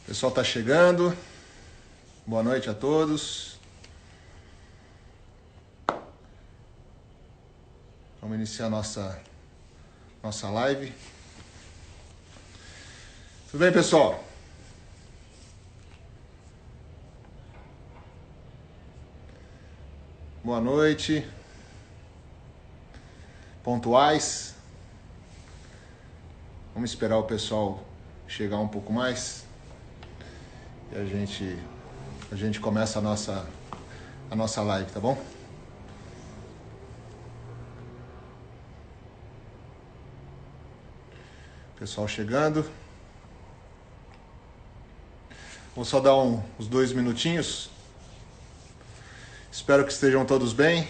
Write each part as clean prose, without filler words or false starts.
O pessoal está chegando. Boa noite a todos. Vamos iniciar nossa live. Tudo bem, pessoal? Boa noite. Pontuais. Vamos esperar o pessoal chegar um pouco mais e a gente começa a nossa live, tá bom? Pessoal chegando. Vou só dar uns 2 minutinhos. Espero que estejam todos bem.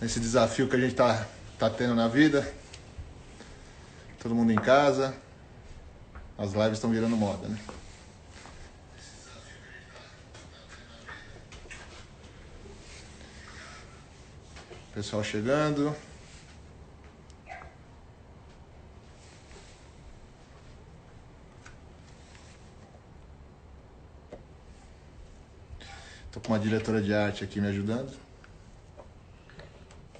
Nesse desafio que a gente tá tendo na vida. Todo mundo em casa. As lives estão virando moda, né? Pessoal chegando. Tô com uma diretora de arte aqui me ajudando.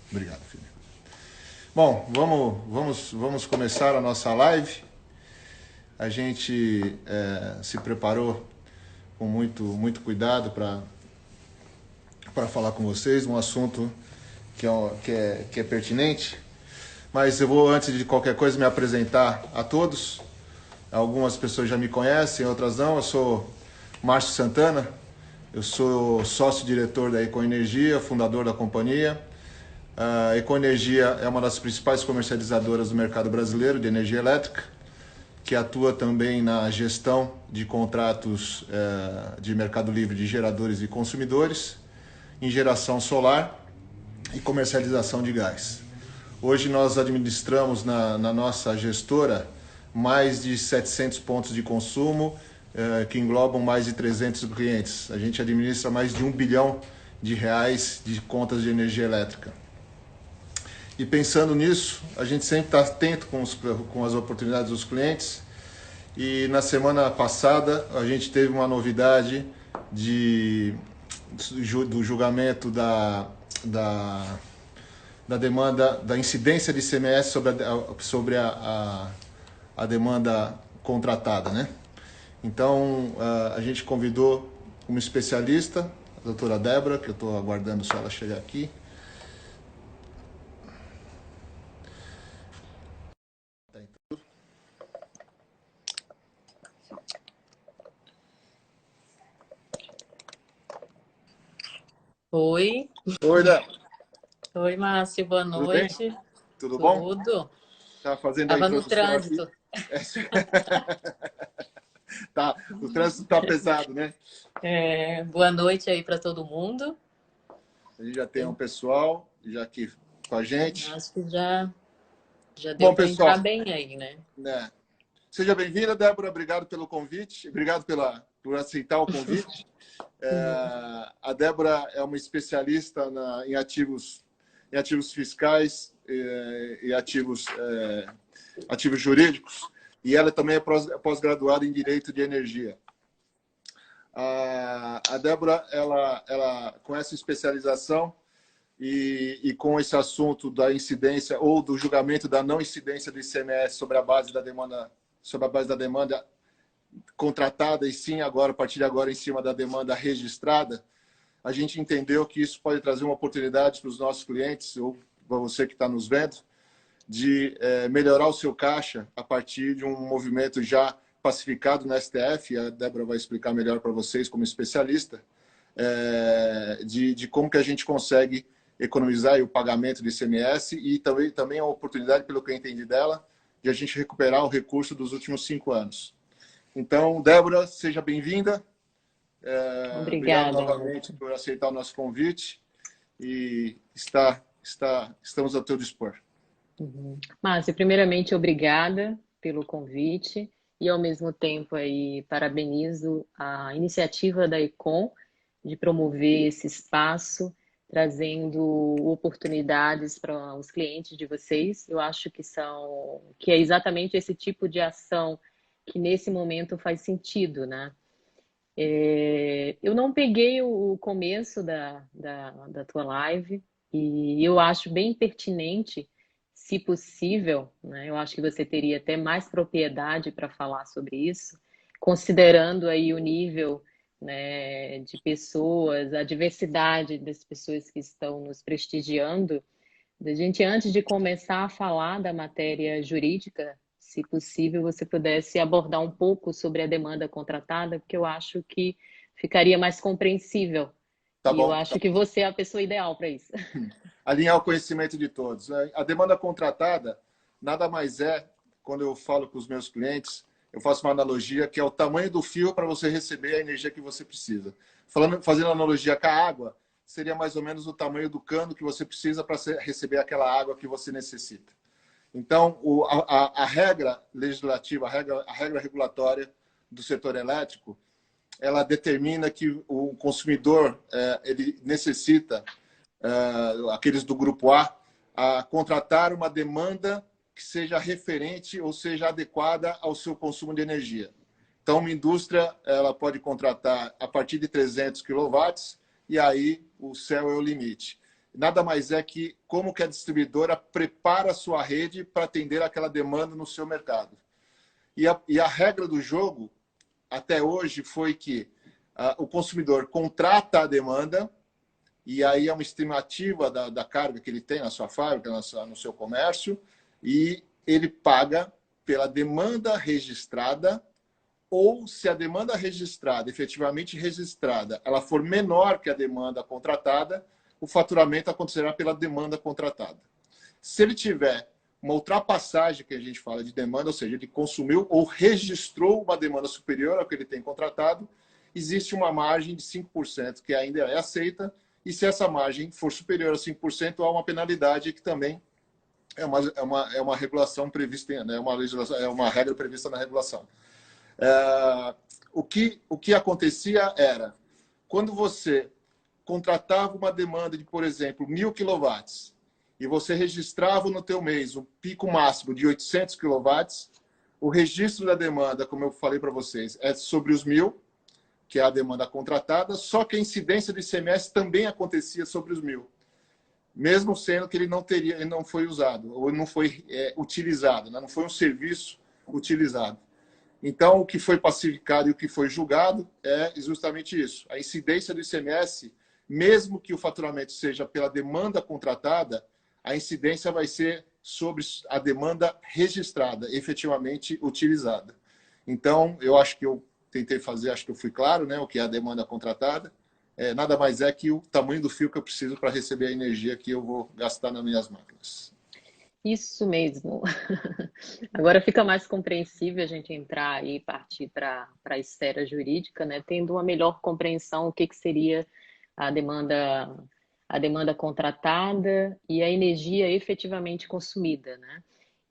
Obrigado, filho. Bom, vamos começar a nossa live. A gente se preparou com muito cuidado para falar com vocês um assunto que é pertinente. Mas eu vou, antes de qualquer coisa, me apresentar a todos. Algumas pessoas já me conhecem, outras não. Eu sou Márcio Santana, eu sou sócio-diretor da Ecoenergia, fundador da companhia. A Ecoenergia é uma das principais comercializadoras do mercado brasileiro de energia elétrica, que atua também na gestão de contratos de mercado livre de geradores e consumidores, em geração solar e comercialização de gás. Hoje nós administramos na nossa gestora mais de 700 pontos de consumo, que englobam mais de 300 clientes. A gente administra mais de R$ 1 bilhão de contas de energia elétrica. E pensando nisso, a gente sempre está atento com as oportunidades dos clientes. E na semana passada a gente teve uma novidade do julgamento da demanda, da incidência de ICMS sobre a demanda contratada, né? Então a gente convidou uma especialista, a doutora Débora, que eu estou aguardando só ela chegar aqui. Oi. Oi, Débora. Oi, Márcio, boa Tudo bem? noite. Tudo bom? Tudo? Tá fazendo a Tava no introdução aqui. trânsito. Tá, o trânsito tá pesado, né? Boa noite aí para todo mundo. A gente já tem um pessoal já aqui com a gente. Acho que já deu Bom, para entrar pessoal, bem aí, né? né? Seja bem-vinda, Débora. Obrigado pelo convite. Obrigado por aceitar o convite. A Débora é uma especialista em ativos fiscais e ativos jurídicos. E ela também é pós-graduada em Direito de Energia. A Débora, ela com essa especialização e com esse assunto da incidência ou do julgamento da não incidência do ICMS sobre a base da demanda contratada e sim agora, a partir de agora, em cima da demanda registrada, a gente entendeu que isso pode trazer uma oportunidade para os nossos clientes, ou para você que está nos vendo, de melhorar o seu caixa a partir de um movimento já pacificado no STF, e a Débora vai explicar melhor para vocês como especialista, de como que a gente consegue economizar o pagamento do ICMS e também a oportunidade, pelo que eu entendi dela, de a gente recuperar o recurso dos últimos 5 anos. Então, Débora, seja bem-vinda. Obrigado Obrigada. novamente por aceitar o nosso convite e estamos ao teu dispor. Márcio, primeiramente, obrigada pelo convite e, ao mesmo tempo, aí, parabenizo a iniciativa da Econ de promover esse espaço trazendo oportunidades para os clientes de vocês. Eu acho que é exatamente esse tipo de ação que nesse momento faz sentido, né? Eu não peguei o começo da tua live e eu acho bem pertinente, se possível, né? Eu acho que você teria até mais propriedade para falar sobre isso, considerando aí o nível, né, de pessoas, a diversidade das pessoas que estão nos prestigiando. Da gente, antes de começar a falar da matéria jurídica, se possível, você pudesse abordar um pouco sobre a demanda contratada, porque eu acho que ficaria mais compreensível. Tá E eu bom. acho que você é a pessoa ideal para isso. Alinhar o conhecimento de todos, né? A demanda contratada nada mais é, quando eu falo com os meus clientes, eu faço uma analogia que é o tamanho do fio para você receber a energia que você precisa. Fazendo analogia com a água, seria mais ou menos o tamanho do cano que você precisa para receber aquela água que você necessita. Então, a regra legislativa, a regra regulatória do setor elétrico, ela determina que o consumidor ele necessita, aqueles do grupo a contratar uma demanda que seja referente ou seja adequada ao seu consumo de energia. Então, uma indústria ela pode contratar a partir de 300 quilowatts e aí o céu é o limite. Nada mais é que como que a distribuidora prepara a sua rede para atender aquela demanda no seu mercado. E a regra do jogo, até hoje, foi que o consumidor contrata a demanda, e aí é uma estimativa da carga que ele tem na sua fábrica, no seu comércio, e ele paga pela demanda registrada, ou se a demanda registrada, efetivamente registrada, ela for menor que a demanda contratada, o faturamento acontecerá pela demanda contratada. Se ele tiver uma ultrapassagem, que a gente fala de demanda, ou seja, ele consumiu ou registrou uma demanda superior ao que ele tem contratado, existe uma margem de 5% que ainda é aceita, e se essa margem for superior a 5%, há uma penalidade que também é uma regulação prevista, né? É uma regra prevista na regulação. O que acontecia era, quando você contratava uma demanda de, por exemplo, 1.000 quilowatts, e você registrava no teu mês um pico máximo de 800 quilowatts, o registro da demanda, como eu falei para vocês, é sobre os 1.000, que é a demanda contratada, só que a incidência do ICMS também acontecia sobre os 1.000, mesmo sendo que ele não foi usado, ou não foi utilizado, né? Não foi um serviço utilizado. Então, o que foi pacificado e o que foi julgado é justamente isso. A incidência do ICMS, mesmo que o faturamento seja pela demanda contratada, a incidência vai ser sobre a demanda registrada, efetivamente utilizada. Então, eu acho que eu tentei fazer, acho que eu fui claro, né, o que é a demanda contratada. Nada mais é que o tamanho do fio que eu preciso para receber a energia que eu vou gastar nas minhas máquinas. Isso mesmo. Agora fica mais compreensível a gente entrar aí e partir para a esfera jurídica, né? Tendo uma melhor compreensão o que seria a demanda, a demanda contratada e a energia efetivamente consumida, né?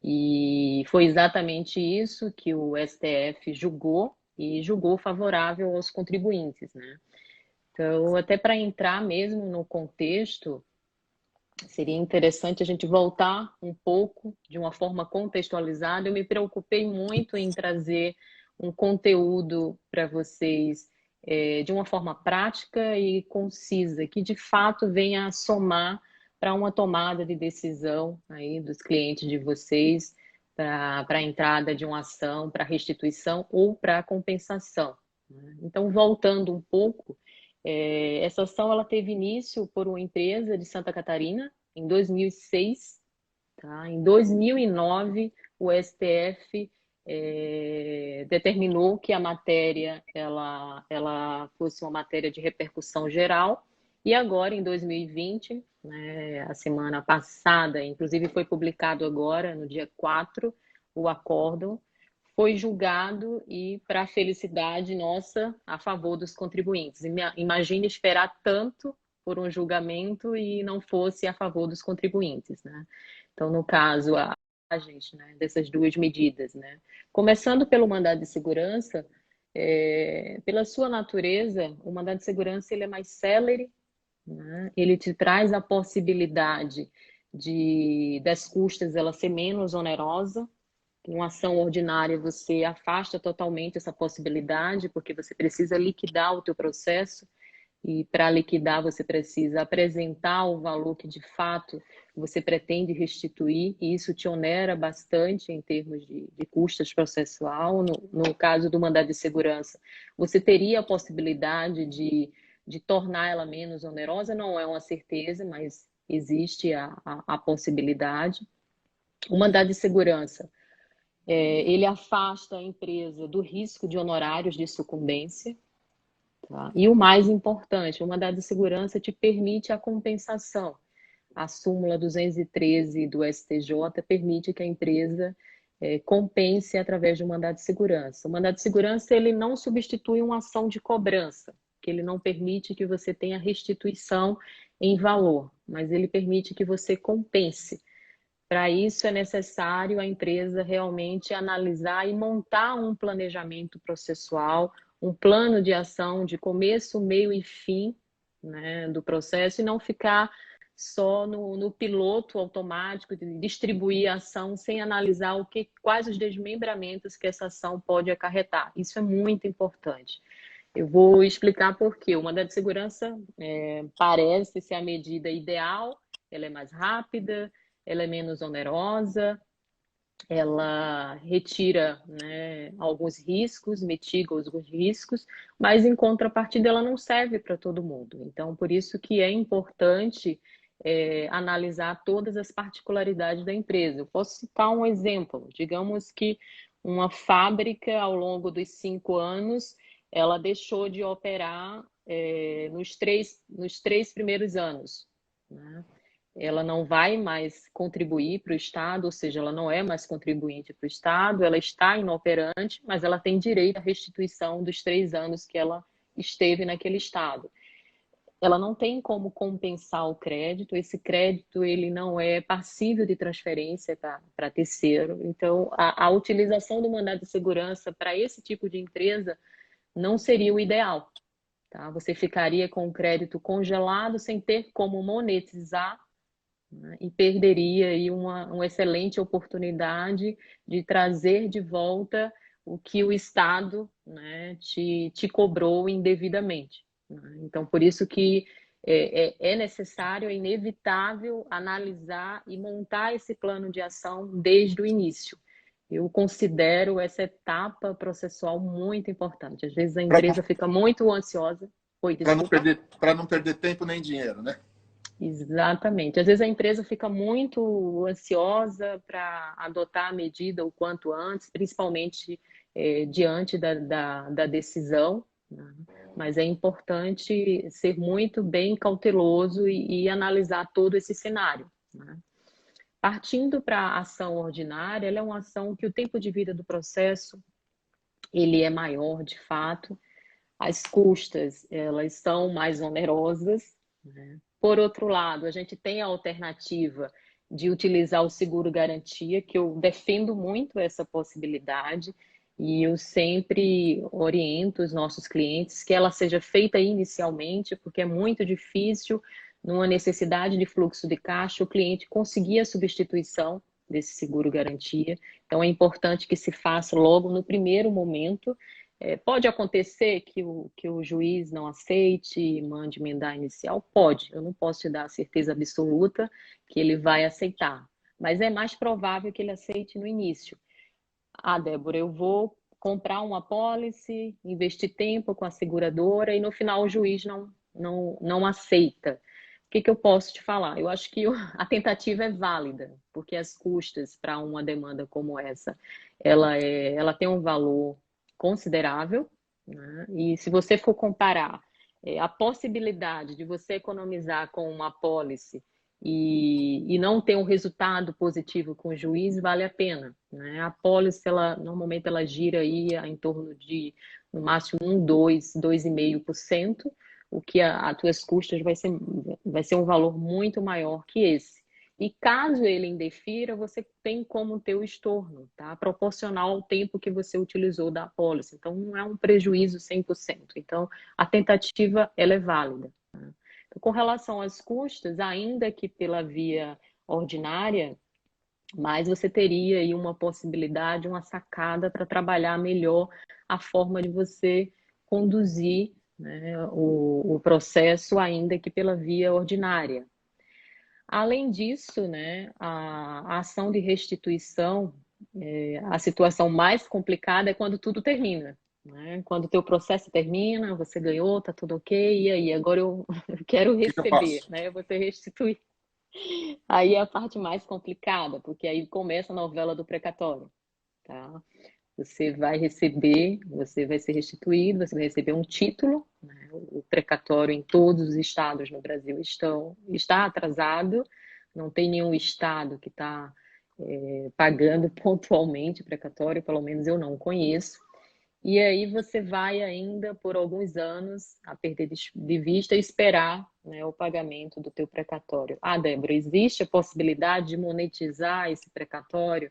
E foi exatamente isso que o STF julgou e julgou favorável aos contribuintes, né? Então, até para entrar mesmo no contexto, seria interessante a gente voltar um pouco de uma forma contextualizada. Eu me preocupei muito em trazer um conteúdo para vocês de uma forma prática e concisa, que de fato venha a somar para uma tomada de decisão aí dos clientes de vocês, para a entrada de uma ação, para restituição ou para compensação, né? Então, voltando um pouco, essa ação ela teve início por uma empresa de Santa Catarina em 2006, tá? Em 2009, o STF determinou que a matéria ela fosse uma matéria de repercussão geral. E agora, em 2020, né, a semana passada, inclusive foi publicado agora, no dia 4, o acórdão foi julgado e, para a felicidade nossa, a favor dos contribuintes. Imagine esperar tanto por um julgamento e não fosse a favor dos contribuintes, né? Então, no caso, a gente, né, dessas duas medidas, né? Começando pelo mandado de segurança, pela sua natureza, o mandado de segurança ele é mais célere, né? Ele te traz a possibilidade das custas ela ser menos onerosa. Uma ação ordinária você afasta totalmente essa possibilidade, porque você precisa liquidar o teu processo, e para liquidar você precisa apresentar o valor que de fato você pretende restituir, e isso te onera bastante em termos de custas processual. No caso do mandado de segurança, você teria a possibilidade de tornar ela menos onerosa, não é uma certeza, mas existe a possibilidade. O mandado de segurança, ele afasta a empresa do risco de honorários de sucumbência, tá? E o mais importante, o mandado de segurança te permite a compensação. A súmula 213 do STJ permite que a empresa compense através de um mandado de segurança. O mandado de segurança ele não substitui uma ação de cobrança, que ele não permite que você tenha restituição em valor, mas ele permite que você compense. Para isso é necessário a empresa realmente analisar e montar um planejamento processual, um plano de ação de começo, meio e fim, né, do processo, e não ficar só no piloto automático de distribuir a ação sem analisar quais os desmembramentos que essa ação pode acarretar. Isso é muito importante. Eu vou explicar por quê. O mandado de segurança parece ser a medida ideal, ela é mais rápida, ela é menos onerosa, ela retira, né, alguns riscos, mitiga os riscos, mas em contrapartida ela não serve para todo mundo. Então, por isso que é importante analisar todas as particularidades da empresa. Eu posso citar um exemplo. Digamos que uma fábrica, ao longo dos 5 anos, ela deixou de operar nos três primeiros anos, né? Ela não vai mais contribuir para o Estado, ou seja, ela não é mais contribuinte para o Estado, ela está inoperante, mas ela tem direito à restituição dos 3 anos que ela esteve naquele Estado. Ela não tem como compensar o crédito, esse crédito ele não é passível de transferência para terceiro, então a utilização do mandado de segurança para esse tipo de empresa não seria o ideal, tá? Você ficaria com o crédito congelado sem ter como monetizar, né? E perderia aí uma excelente oportunidade de trazer de volta o que o Estado, né, te cobrou indevidamente, né? Então, por isso que é necessário, é inevitável analisar e montar esse plano de ação desde o início. Eu considero essa etapa processual muito importante. Às vezes a empresa fica muito ansiosa. Oi, desculpa. Para não perder tempo nem dinheiro, né? Exatamente. Às vezes a empresa fica muito ansiosa para adotar a medida o quanto antes, principalmente diante da decisão, né? Mas é importante ser muito bem cauteloso e analisar todo esse cenário, né? Partindo para a ação ordinária, ela é uma ação que o tempo de vida do processo ele é maior, de fato, as custas elas são mais onerosas, né? Por outro lado, a gente tem a alternativa de utilizar o seguro garantia, que eu defendo muito essa possibilidade, e eu sempre oriento os nossos clientes que ela seja feita inicialmente, porque é muito difícil, numa necessidade de fluxo de caixa, o cliente conseguir a substituição desse seguro garantia. Então é importante que se faça logo no primeiro momento. Pode acontecer que o juiz não aceite e mande emendar inicial? Pode, eu não posso te dar a certeza absoluta que ele vai aceitar, mas é mais provável que ele aceite no início. Ah, Débora, eu vou comprar uma apólice, investir tempo com a seguradora e no final o juiz não aceita. O que eu posso te falar? Eu acho que a tentativa é válida, porque as custas para uma demanda como essa, ela tem um valor considerável, né? E se você for comparar a possibilidade de você economizar com uma apólice e não ter um resultado positivo com o juiz, vale a pena, né? A apólice, normalmente ela gira aí em torno de, no máximo, 2,5%, o que as tuas custas vai ser um valor muito maior que esse. E caso ele indefira, você tem como ter o estorno, tá? Proporcional ao tempo que você utilizou da apólice. Então, não é um prejuízo 100%. Então, a tentativa, ela é válida, tá? Com relação às custas, ainda que pela via ordinária, mas você teria aí uma possibilidade, uma sacada para trabalhar melhor a forma de você conduzir, né, o processo, ainda que pela via ordinária. Além disso, né, a ação de restituição, a situação mais complicada é quando tudo termina. Né? Quando o teu processo termina, você ganhou, tá tudo ok, e aí, agora eu quero O que que eu receber, faço? né? Você restituir. Aí é a parte mais complicada, porque aí começa a novela do precatório, tá? Você vai ser restituído, você vai receber um título, né? O precatório em todos os estados no Brasil está atrasado, não tem nenhum estado que está pagando pontualmente o precatório, pelo menos eu não conheço. E aí você vai ainda por alguns anos a perder de vista e esperar, né, o pagamento do teu precatório. Ah, Débora, existe a possibilidade de monetizar esse precatório?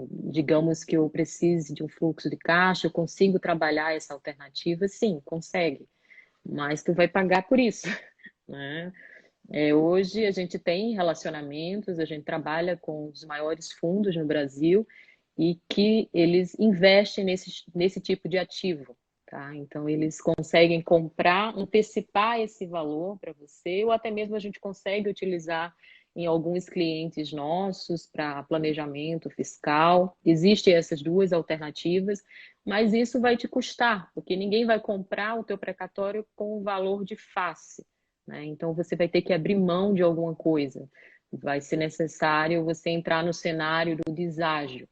Digamos que eu precise de um fluxo de caixa, eu consigo trabalhar essa alternativa? Sim, consegue, mas tu vai pagar por isso, né? Hoje a gente tem relacionamentos, a gente trabalha com os maiores fundos no Brasil e que eles investem nesse tipo de ativo, tá? Então eles conseguem comprar, antecipar esse valor para você, ou até mesmo a gente consegue utilizar em alguns clientes nossos para planejamento fiscal. Existem essas duas alternativas, mas isso vai te custar, porque ninguém vai comprar o teu precatório com o valor de face, né? Então você vai ter que abrir mão de alguma coisa. Vai ser necessário você entrar no cenário do deságio.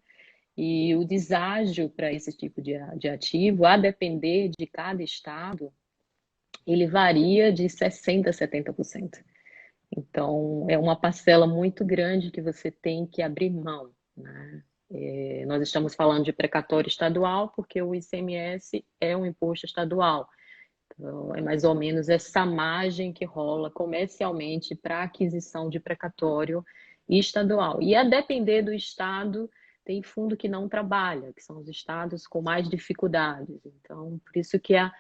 E o deságio para esse tipo de ativo, a depender de cada estado, ele varia de 60% a 70%. Então, é uma parcela muito grande que você tem que abrir mão, né? Nós estamos falando de precatório estadual, porque o ICMS é um imposto estadual. Então, é mais ou menos essa margem que rola comercialmente para aquisição de precatório estadual. E a depender do estado, tem fundo que não trabalha, que são os estados com mais dificuldades. Então, por isso que a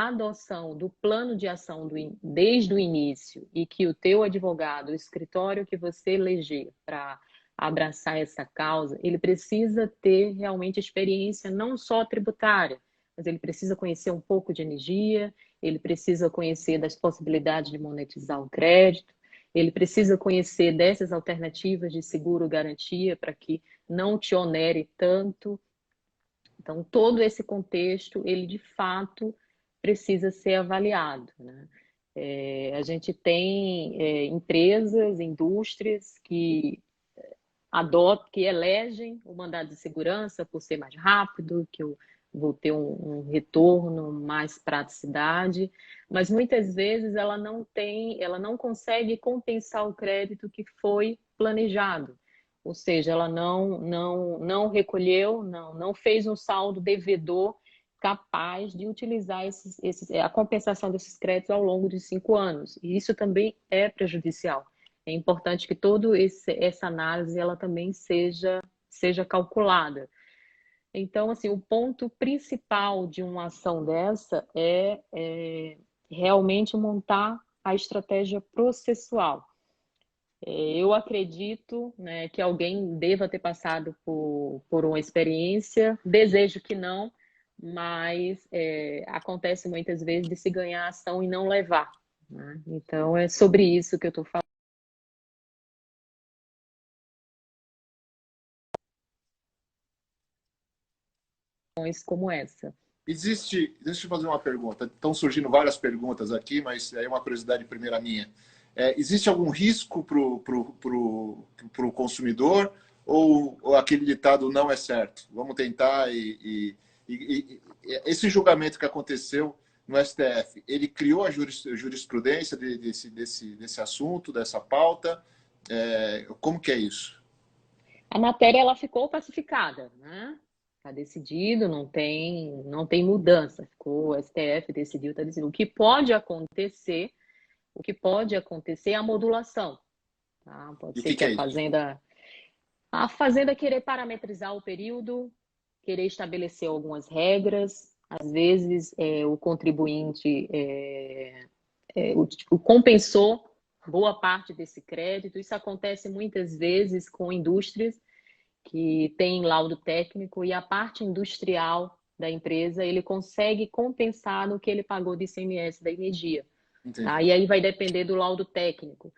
adoção do plano de ação desde o início e que o teu advogado, o escritório que você eleger para abraçar essa causa, ele precisa ter realmente experiência não só tributária, mas ele precisa conhecer um pouco de energia, ele precisa conhecer das possibilidades de monetizar o crédito, ele precisa conhecer dessas alternativas de seguro-garantia para que não te onere tanto. Então, todo esse contexto, ele de fato precisa ser avaliado, né? A gente tem empresas, indústrias que adotam, que elegem o mandado de segurança por ser mais rápido, que eu vou ter um retorno, mais praticidade, mas muitas vezes ela não consegue compensar o crédito que foi planejado. Ou seja, ela não recolheu, não fez um saldo devedor capaz de utilizar a compensação desses créditos ao longo de 5 anos. E isso também é prejudicial. É importante que toda essa análise ela também seja calculada. Então, assim, o ponto principal de uma ação dessa é realmente montar a estratégia processual. Eu acredito, né, que alguém deva ter passado por uma experiência, desejo que não, mas acontece muitas vezes de se ganhar a ação e não levar, né? Então, é sobre isso que eu estou falando como essa. Deixa eu fazer uma pergunta. Estão surgindo várias perguntas aqui, mas é uma curiosidade primeira minha. Existe algum risco para o consumidor ou aquele ditado não é certo? Vamos tentar esse julgamento que aconteceu no STF, ele criou a jurisprudência desse assunto, dessa pauta? Como que é isso? A matéria ela ficou pacificada, né? Está decidido, não tem mudança. Ficou, o STF decidiu, está decidido. O que pode acontecer é a modulação, tá? Pode E o ser que que que é isso? a fazenda querer parametrizar o período, querer estabelecer algumas regras. Às vezes o contribuinte compensou boa parte desse crédito. Isso acontece muitas vezes com indústrias que têm laudo técnico e a parte industrial da empresa ele consegue compensar no que ele pagou de ICMS da energia. Tá? Entendi. E aí vai depender do laudo técnico.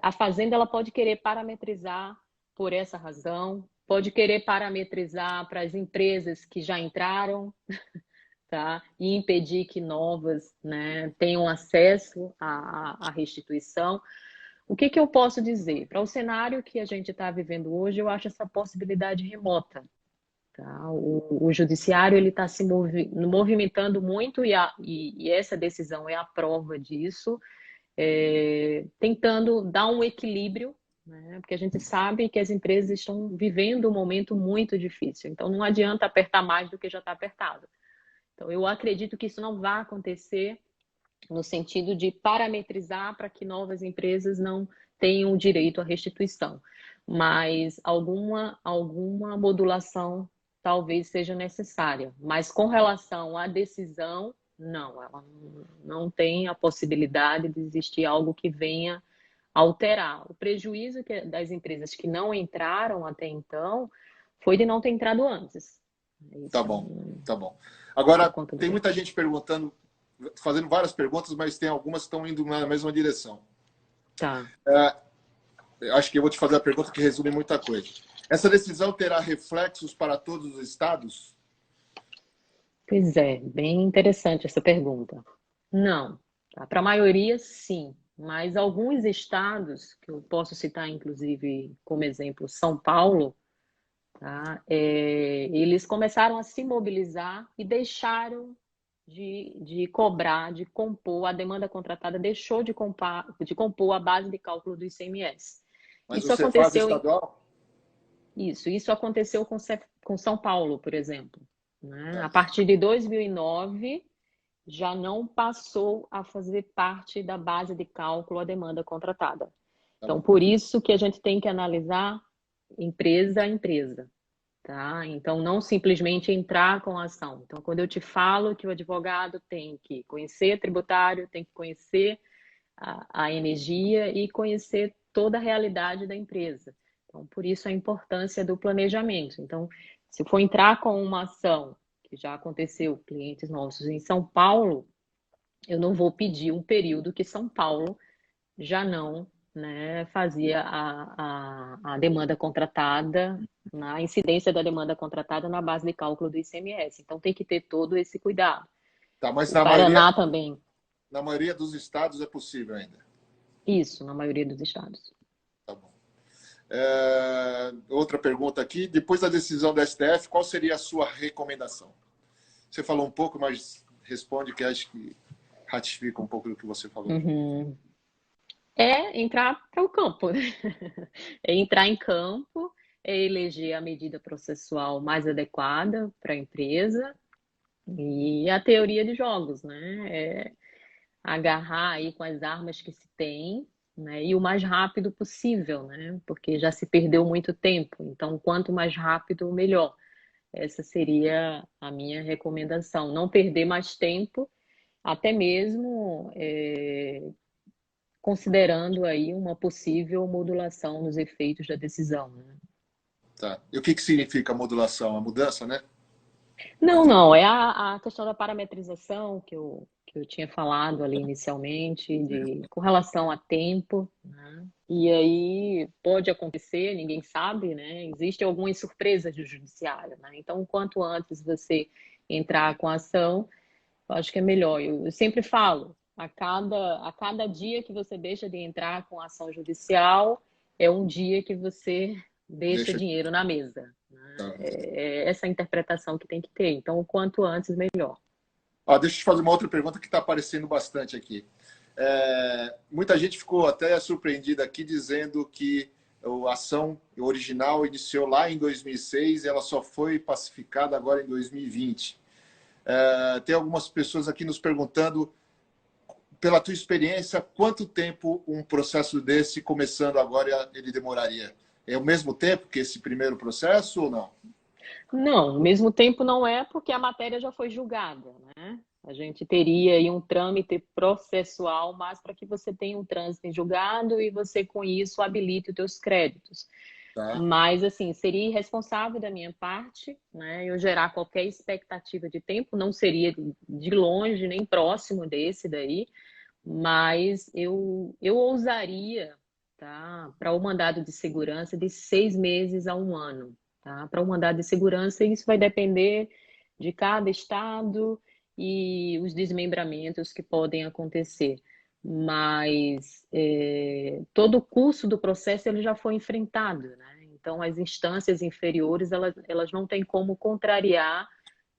A fazenda ela pode querer parametrizar por essa razão, pode querer parametrizar para as empresas que já entraram, tá? E impedir que novas, né, tenham acesso à restituição. O que eu posso dizer? Para o cenário que a gente está vivendo hoje, eu acho essa possibilidade remota. Tá? O judiciário ele está se movimentando muito e essa decisão é a prova disso, tentando dar um equilíbrio, né? Porque a gente sabe que as empresas estão vivendo um momento muito difícil. Então não adianta apertar mais do que já está apertado. Então eu acredito que isso não vai acontecer no sentido de parametrizar para que novas empresas não tenham direito à restituição. Mas alguma modulação talvez seja necessária. Mas com relação à decisão, não, ela não tem a possibilidade de existir algo que venha alterar. O prejuízo das empresas que não entraram até então foi de não ter entrado antes. Tá Isso, bom, tá bom. Agora, por conta tem do... muita gente perguntando, fazendo várias perguntas, mas tem algumas que estão indo na mesma direção. Tá. Acho que eu vou te fazer a pergunta que resume muita coisa. Essa decisão terá reflexos para todos os estados? Pois é, bem interessante essa pergunta. Não, tá? Para a maioria, sim, mas alguns estados, que eu posso citar inclusive como exemplo São Paulo, tá? Eles começaram a se mobilizar e deixaram de cobrar, de compor, a demanda contratada deixou de compor a base de cálculo do ICMS. Mas Isso o Cefaz aconteceu estadual? isso aconteceu com São Paulo, por exemplo, né? Tá, A partir de 2009 já não passou a fazer parte da base de cálculo a demanda contratada. tá Então, bom. por isso que a gente tem que analisar empresa a empresa, tá? Então, não simplesmente entrar com a ação. Então, quando eu te falo que o advogado tem que conhecer tributário, tem que conhecer a energia e conhecer toda a realidade da empresa. Então, por isso a importância do planejamento. Então, se for entrar com uma ação, que já aconteceu, clientes nossos em São Paulo, eu não vou pedir um período que São Paulo já não, né, fazia a demanda contratada, na incidência da demanda contratada na base de cálculo do ICMS. Então, tem que ter todo esse cuidado. Tá, mas O Paraná também. na maioria dos estados é possível ainda. Isso, na maioria dos estados. Tá bom. Outra pergunta aqui. Depois da decisão do STF, qual seria a sua recomendação? Você falou um pouco, mas responde que acho que ratifica um pouco do que você falou. Uhum. É entrar para o campo, né? É entrar em campo, é eleger a medida processual mais adequada para a empresa e a teoria de jogos, né? Agarrar aí com as armas que se tem, né? E o mais rápido possível, né? Porque já se perdeu muito tempo. Então, quanto mais rápido, melhor. Essa seria a minha recomendação. Não perder mais tempo, até mesmo considerando aí uma possível modulação nos efeitos da decisão, né? Tá. E o que significa modulação? A mudança, né? Não, é a questão da parametrização que eu tinha falado ali inicialmente, com relação a tempo, né? E aí pode acontecer, ninguém sabe, né? Existem algumas surpresas do judiciário, né? Então, quanto antes você entrar com a ação, eu acho que é melhor. Eu sempre falo, a cada dia que você deixa de entrar com a ação judicial, é um dia que você deixa Deixa. dinheiro na mesa, né? Tá. É essa interpretação que tem que ter. Então, o quanto antes, melhor. Deixa eu te fazer uma outra pergunta que está aparecendo bastante aqui. Muita gente ficou até surpreendida aqui dizendo que a ação original iniciou lá em 2006 e ela só foi pacificada agora em 2020. Tem algumas pessoas aqui nos perguntando, pela tua experiência, quanto tempo um processo desse começando agora ele demoraria? É o mesmo tempo que esse primeiro processo ou não? Não, ao mesmo tempo não é porque a matéria já foi julgada, né? A gente teria aí um trâmite processual, mas para que você tenha um trânsito em julgado e você, com isso, habilite os seus créditos. Tá? Mas, assim, seria irresponsável da minha parte, né, eu gerar qualquer expectativa de tempo, não seria de longe nem próximo desse daí, mas eu ousaria, tá, para o mandado de segurança de 6 meses a um ano, tá? Para o mandado de segurança, isso vai depender de cada estado e os desmembramentos que podem acontecer. Mas todo o curso do processo ele já foi enfrentado, né? Então, as instâncias inferiores elas não têm como contrariar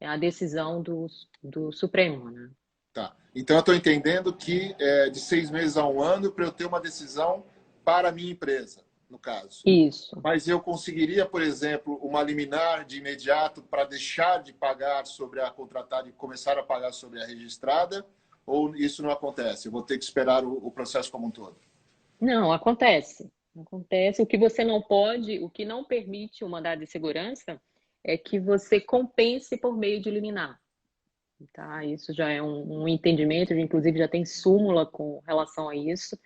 a decisão do Supremo, né? Tá. Então eu estou entendendo que é de 6 meses a um ano para eu ter uma decisão para a minha empresa, no caso. Isso. Mas eu conseguiria, por exemplo, uma liminar de imediato para deixar de pagar sobre a contratada e começar a pagar sobre a registrada? Ou isso não acontece? Eu vou ter que esperar o processo como um todo? Não, acontece. Acontece. O que você não pode, o que não permite o mandado de segurança é que você compense por meio de liminar. Tá? Isso já é um entendimento, inclusive já tem súmula com relação a isso,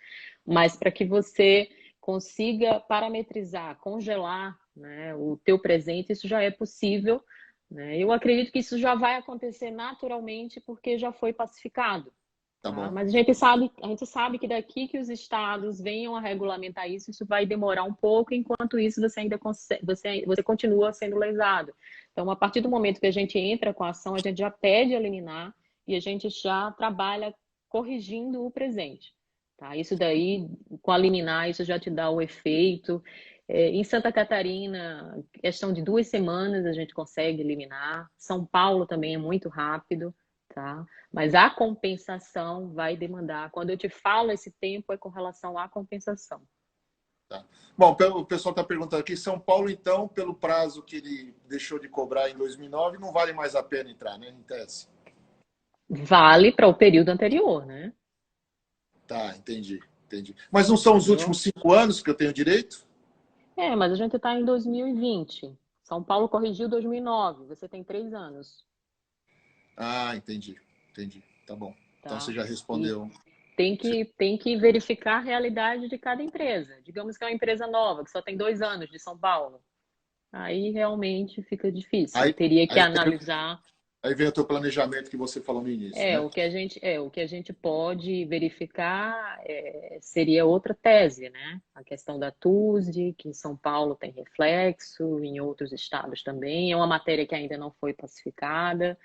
mas para que você consiga parametrizar, congelar, né, o teu presente, isso já é possível, né? Eu acredito que isso já vai acontecer naturalmente porque já foi pacificado. Tá Tá? bom. Mas a gente sabe que daqui que os estados venham a regulamentar isso, isso vai demorar um pouco, enquanto isso você ainda você continua sendo lesado. Então, a partir do momento que a gente entra com a ação, a gente já pede a liminar e a gente já trabalha corrigindo o presente. Tá? Isso daí, com a liminar, isso já te dá o efeito. Em Santa Catarina, questão de 2 semanas a gente consegue eliminar. São Paulo também é muito rápido, tá? Mas a compensação vai demandar. Quando eu te falo esse tempo, é com relação à compensação. Tá. Bom, o pessoal está perguntando aqui, São Paulo, então, pelo prazo que ele deixou de cobrar em 2009, não vale mais a pena entrar, né, em tese? Vale para o período anterior, né? Tá, entendi, entendi. Mas não são os Entendeu? últimos 5 anos que eu tenho direito? Mas a gente está em 2020. São Paulo corrigiu 2009. Você tem 3 anos, Ah, entendi, entendi. Tá bom. Então você tá? já E respondeu. tem que verificar a realidade de cada empresa. Digamos que é uma empresa nova, que só tem 2 anos de São Paulo. Aí realmente fica difícil. Aí, Teria que aí, analisar. aí vem o teu planejamento que você falou no início, né? O que a gente pode verificar seria outra tese, né? A questão da TUSD, que em São Paulo tem reflexo, em outros estados também. É uma matéria que ainda não foi pacificada,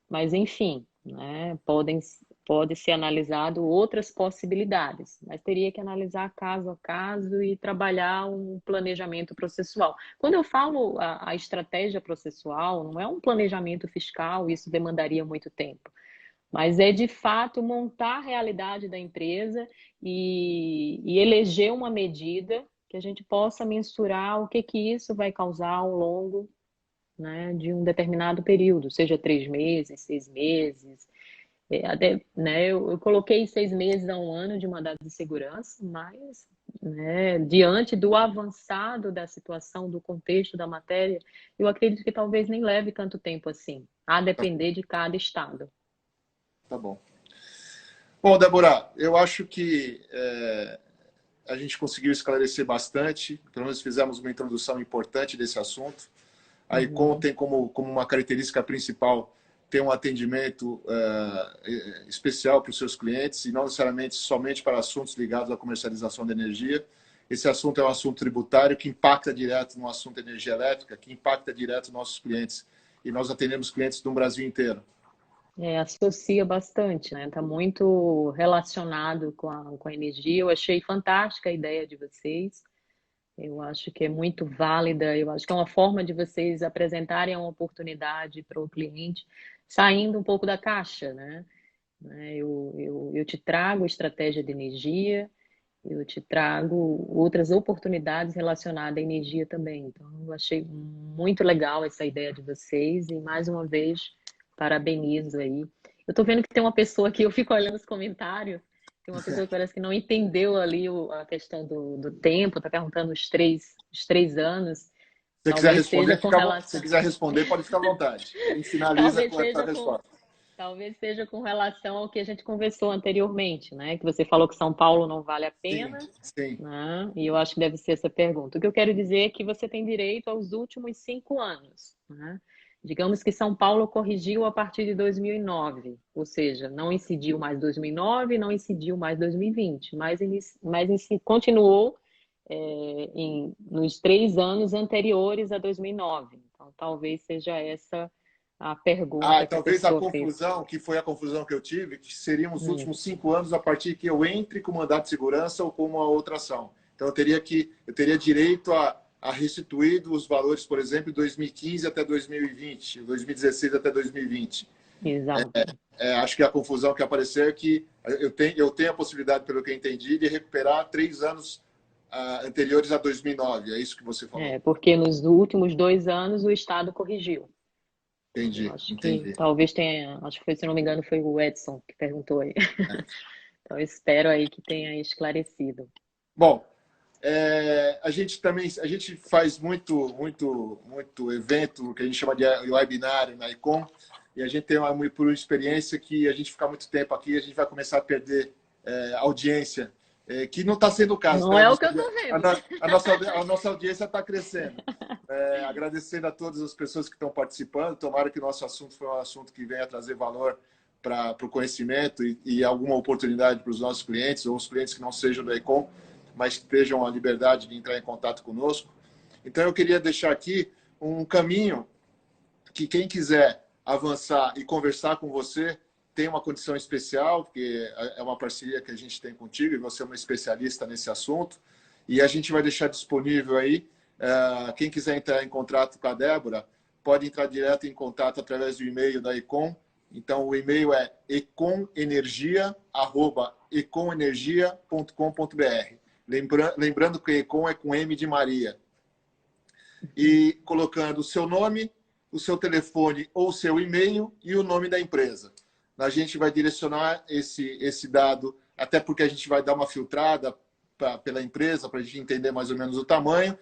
mas enfim, né? Pode ser analisado outras possibilidades, mas teria que analisar caso a caso e trabalhar um planejamento processual. Quando eu falo a estratégia processual, não é um planejamento fiscal, isso demandaria muito tempo. Mas é de fato montar a realidade da empresa e eleger uma medida que a gente possa mensurar o que que isso vai causar ao longo, né, de um determinado período, seja 3 meses, 6 meses. Até, né, eu coloquei 6 meses a um ano de mandado de segurança, mas, né, diante do avançado da situação, do contexto da matéria, eu acredito que talvez nem leve tanto tempo assim, a Tá, depender de cada estado. tá bom. Bom, Débora, eu acho que a gente conseguiu esclarecer bastante, pelo menos fizemos uma introdução importante desse assunto. A ICOM Uhum. tem como uma característica principal ter um atendimento especial para os seus clientes e não necessariamente somente para assuntos ligados à comercialização de energia. Esse assunto é um assunto tributário que impacta direto no assunto de energia elétrica, que impacta direto nossos clientes. E nós atendemos clientes do Brasil inteiro. Associa bastante, né? Está muito relacionado com a energia. Eu achei fantástica a ideia de vocês. Eu acho que é muito válida. Eu acho que é uma forma de vocês apresentarem uma oportunidade para o cliente, saindo um pouco da caixa, né? Eu te trago estratégia de energia, eu te trago outras oportunidades relacionadas à energia também. Então, eu achei muito legal essa ideia de vocês e, mais uma vez, parabenizo aí. Eu tô vendo que tem uma pessoa aqui, eu fico olhando os comentários, tem uma pessoa que parece que não entendeu ali a questão do tempo, tá perguntando os três anos. Se você quiser Talvez seja responder, com se relação. quiser responder, pode ficar à vontade. A gente finaliza Talvez com essa seja com resposta. Talvez seja com relação ao que a gente conversou anteriormente, né? Que você falou que São Paulo não vale a Sim, pena, sim. né? E eu acho que deve ser essa pergunta. O que eu quero dizer é que você tem direito aos últimos 5 anos, né? Digamos que São Paulo corrigiu a partir de 2009, ou seja, não incidiu mais 2009, não incidiu mais 2020, continuou nos 3 anos anteriores a 2009. Então, talvez seja essa a pergunta que a Talvez a pessoa fez. confusão, que foi a confusão que eu tive, que seriam os Hum. últimos 5 anos a partir que eu entre com mandato de segurança ou com uma outra ação. Então, eu teria direito a restituir os valores, por exemplo, de 2015 até 2020, 2016 até 2020. Exato. Acho que a confusão que apareceu é que eu tenho a possibilidade, pelo que eu entendi, de recuperar 3 anos anteriores a 2009. É isso que você falou? Porque nos últimos 2 anos o Estado corrigiu. Eu Entendi, acho que entendi. talvez tenha, acho que foi, se não me engano, foi o Edson que perguntou aí. É. Então, eu espero aí que tenha esclarecido. Bom, a gente faz muito evento que a gente chama de webinário na Icom, e a gente tem por experiência que a gente ficar muito tempo aqui, a gente vai começar a perder audiência, que não está sendo o caso, Não tá? é o que eu estou vendo. A nossa audiência está crescendo. Agradecendo a todas as pessoas que estão participando, tomara que o nosso assunto foi um assunto que venha trazer valor para o conhecimento e alguma oportunidade para os nossos clientes, ou os clientes que não sejam da Ecom, mas que tenham a liberdade de entrar em contato conosco. Então, eu queria deixar aqui um caminho que quem quiser avançar e conversar com você tem uma condição especial, porque é uma parceria que a gente tem contigo e você é uma especialista nesse assunto. E a gente vai deixar disponível aí. Quem quiser entrar em contato com a Débora, pode entrar direto em contato através do e-mail da Ecom. Então, o e-mail é ecomenergia@ecomenergia.com.br. Lembrando que Ecom é com M de Maria. E colocando o seu nome, o seu telefone ou o seu e-mail e o nome da empresa. A gente vai direcionar esse dado, até porque a gente vai dar uma filtrada pela empresa, para a gente entender mais ou menos o tamanho,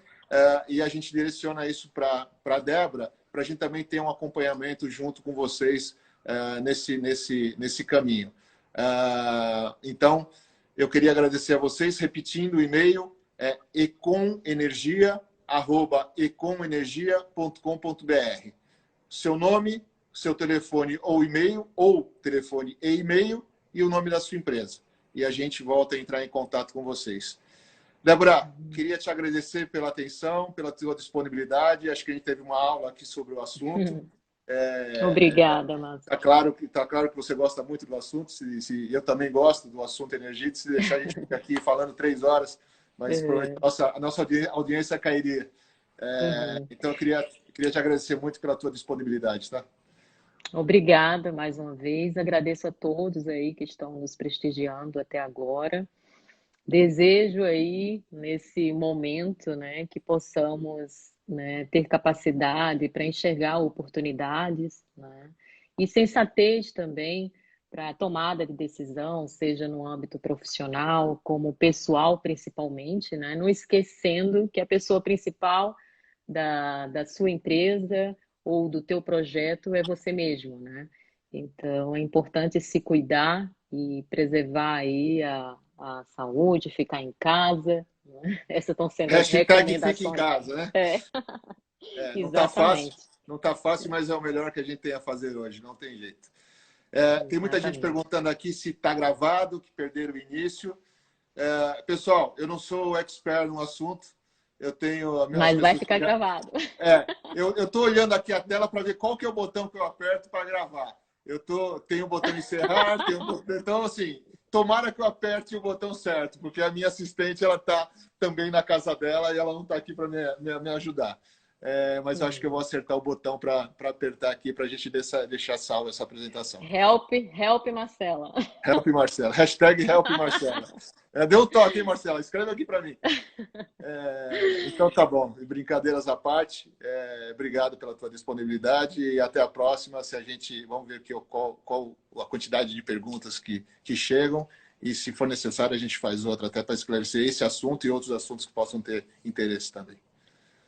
e a gente direciona isso para a Débora, para a gente também ter um acompanhamento junto com vocês nesse caminho. Então, eu queria agradecer a vocês, repetindo o e-mail, é ecomenergia@ecomenergia.com.br. Seu nome, seu telefone ou e-mail, ou telefone e e-mail, e o nome da sua empresa. E a gente volta a entrar em contato com vocês. Débora, queria te agradecer pela atenção, pela tua disponibilidade. Acho que a gente teve uma aula aqui sobre o assunto. Obrigada, Márcio. Tá claro que você gosta muito do assunto. Eu também gosto do assunto energia. Se deixar, a gente fica aqui falando 3 horas, mas provavelmente a nossa audiência cairia. Então, eu queria te agradecer muito pela tua disponibilidade, tá? Obrigada mais uma vez. Agradeço a todos aí que estão nos prestigiando até agora. Desejo aí, nesse momento, né, que possamos, né, ter capacidade para enxergar oportunidades, né, e sensatez também para a tomada de decisão, seja no âmbito profissional, como pessoal principalmente, né, não esquecendo que a pessoa principal da sua empresa ou do teu projeto é você mesmo, né? Então, é importante se cuidar e preservar aí a saúde, ficar em casa, né? Essas estão sendo as Hashtag fica em recomendações. casa, né? Não está fácil, Exatamente. não tá fácil, mas é o melhor que a gente tem a fazer hoje, não tem jeito. Tem muita gente Exatamente. perguntando aqui se está gravado, que perderam o início. Pessoal, eu não sou expert no assunto. Eu tenho as Mas vai pessoas ficar gravado. eu estou olhando aqui a tela para ver qual que é o botão que eu aperto para gravar. Tenho o botão encerrar, então assim, tomara que eu aperte o botão certo, porque a minha assistente ela está também na casa dela e ela não está aqui para me ajudar. Mas eu acho que eu vou acertar o botão para apertar aqui para a gente deixar salva essa apresentação. Help Marcela. Help Marcela. Hashtag Help Marcela. Deu um toque, hein, Marcela? Escreve aqui para mim. Então tá bom. Brincadeiras à parte. Obrigado pela tua disponibilidade e até a próxima. Vamos ver qual a quantidade de perguntas que chegam e se for necessário a gente faz outra até para esclarecer esse assunto e outros assuntos que possam ter interesse também.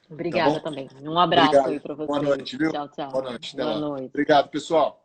Obrigada Tá bom? também. Um abraço Obrigado. aí para vocês. Boa noite, viu? Tchau, tchau. Boa noite. Até Boa lá. noite. Obrigado, pessoal.